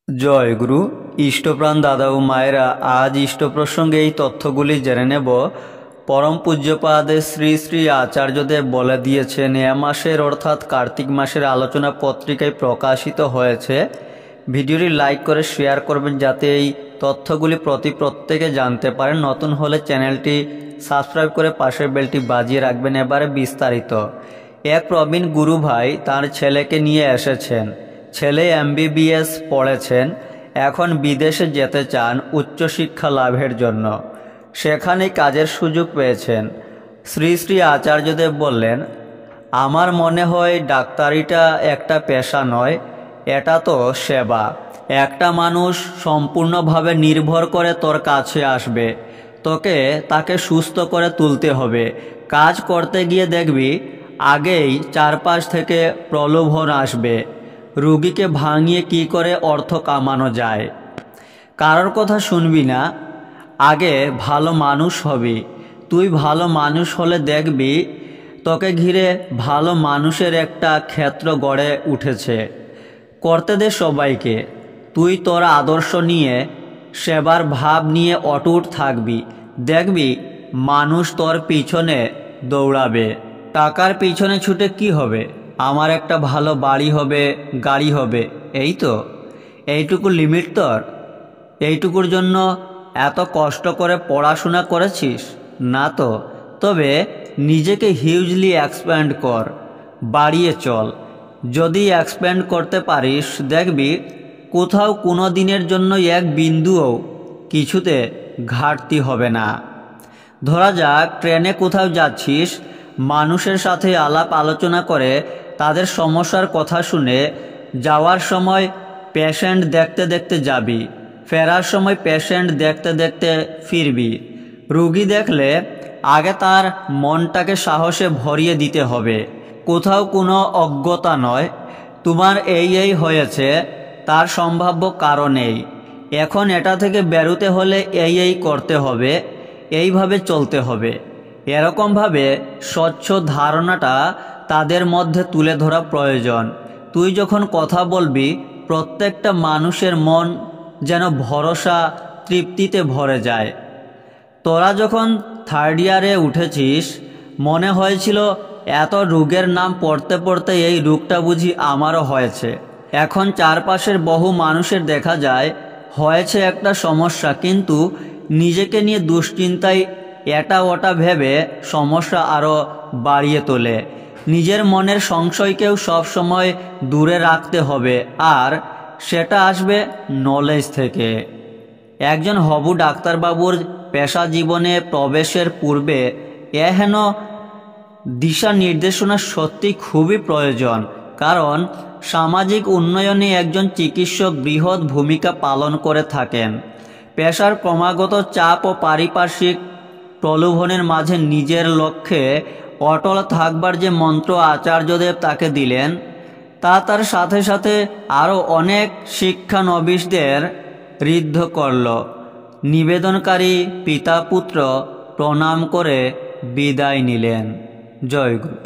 জয় গুরু। ইষ্টপ্রাণ দাদা ও মায়েরা, আজ ইষ্ট প্রসঙ্গে এই তথ্যগুলি জেনে নেব। পরম পূজ্যপাদ শ্রী শ্রী আচার্যদেব বলে দিয়েছেন, এ মাসের অর্থাৎ কার্তিক মাসের আলোচনা পত্রিকায় প্রকাশিত হয়েছে। ভিডিওটি লাইক করে শেয়ার করবেন যাতে এই তথ্যগুলি প্রত্যেকে জানতে পারেন। নতুন হলে চ্যানেলটি সাবস্ক্রাইব করে পাশের বেলটি বাজিয়ে রাখবেন। এবারে বিস্তারিত। এক প্রবীণ গুরু ভাই তার ছেলেকে নিয়ে এসেছেন। ছেলে MBBS পড়েছেন, এখন বিদেশে যেতে চান উচ্চশিক্ষা লাভের জন্য। সেখানে কাজের সুযোগ পেয়েছেন। শ্রী শ্রী আচার্যদেব বললেন, আমার মনে হয় ডাক্তারিটা একটা পেশা নয়, এটা তো সেবা। একটা মানুষ সম্পূর্ণভাবে নির্ভর করে তোর কাছে আসবে, তাকে সুস্থ করে তুলতে হবে। কাজ করতে গিয়ে দেখবি আগেই চারপাশ থেকে প্রলোভন আসবে, রুগীকে ভাঙিয়ে কি করে অর্থ কামানো যায়। কারোর কথা শুনবি না, আগে ভালো মানুষ হবি। তুই ভালো মানুষ হলে দেখবি তোকে ঘিরে ভালো মানুষের একটা ক্ষেত্র গড়ে উঠেছে। করতে দে সবাইকে। তুই তোর আদর্শ নিয়ে, সেবার ভাব নিয়ে অটুট থাকবি। দেখবি মানুষ তোর পিছনে দৌড়াবে। টাকার পিছনে ছুটে কি হবে? আমার একটা ভালো বাড়ি হবে, গাড়ি হবে, এই তো। এইটুকু লিমিট তোর? এইটুকুর জন্য এত কষ্ট করে পড়াশোনা করেছিস? না তো। তবে নিজেকে হিউজলি এক্সপ্যান্ড কর, বাড়িয়ে চল। যদি এক্সপ্যান্ড করতে পারিস দেখবি কোথাও কোনো দিনের জন্য এক বিন্দুও কিছুতে ঘাটতি হবে না। ধরা যাক ট্রেনে কোথাও যাচ্ছিস, মানুষের সাথে আলাপ আলোচনা করে তাদের সমস্যার কথা শুনে যাওয়ার সময় পেশেন্ট দেখতে দেখতে যাবি, ফেরার সময় পেশেন্ট দেখতে দেখতে ফিরবি। রুগী দেখলে আগে তার মনটাকে সাহসে ভরিয়ে দিতে হবে। কোথাও কোনো অজ্ঞতা নয়, তোমার এই হয়েছে, তার সম্ভাব্য কারণ এই। এখন এটা থেকে বেরোতে হলে এই করতে হবে, এইভাবে চলতে হবে। এরকমভাবে স্বচ্ছ ধারণাটা তাদের মধ্যে তুলে ধরা প্রয়োজন। তুই যখন কথা বলবি প্রত্যেকটা মানুষের মন যেন ভরসা তৃপ্তিতে ভরে যায়। তোরা যখন 3rd ইয়ারে উঠেছিস মনে হয়েছিল এত রোগের নাম পড়তে পড়তে এই রোগটা বুঝি আমারও হয়েছে। এখন চারপাশের বহু মানুষের দেখা যায় হয়েছে একটা সমস্যা, কিন্তু নিজেকে নিয়ে দুশ্চিন্তায় এটা ওটা ভেবে সমস্যা আরও বাড়িয়ে তোলে। নিজের মনের সংশয়কেও সবসময় দূরে রাখতে হবে, আর সেটা আসবে নলেজ থেকে। একজন হবু ডাক্তারবাবুর পেশা জীবনে প্রবেশের পূর্বে এহেন দিশা নির্দেশনা সত্যি খুবই প্রয়োজন, কারণ সামাজিক উন্নয়নে একজন চিকিৎসক বৃহৎ ভূমিকা পালন করে থাকেন। পেশার ক্রমাগত চাপ ও পারিপার্শ্বিক প্রলোভনের মাঝে নিজের লক্ষ্যে অটল থাকবার যে মন্ত্র আচার্যদেব তাকে দিলেন, তা তার সাথে সাথে আরও অনেক শিক্ষানবিশদের ঋদ্ধ করল। নিবেদনকারী পিতা পুত্র প্রণাম করে বিদায় নিলেন। জয় গুরু।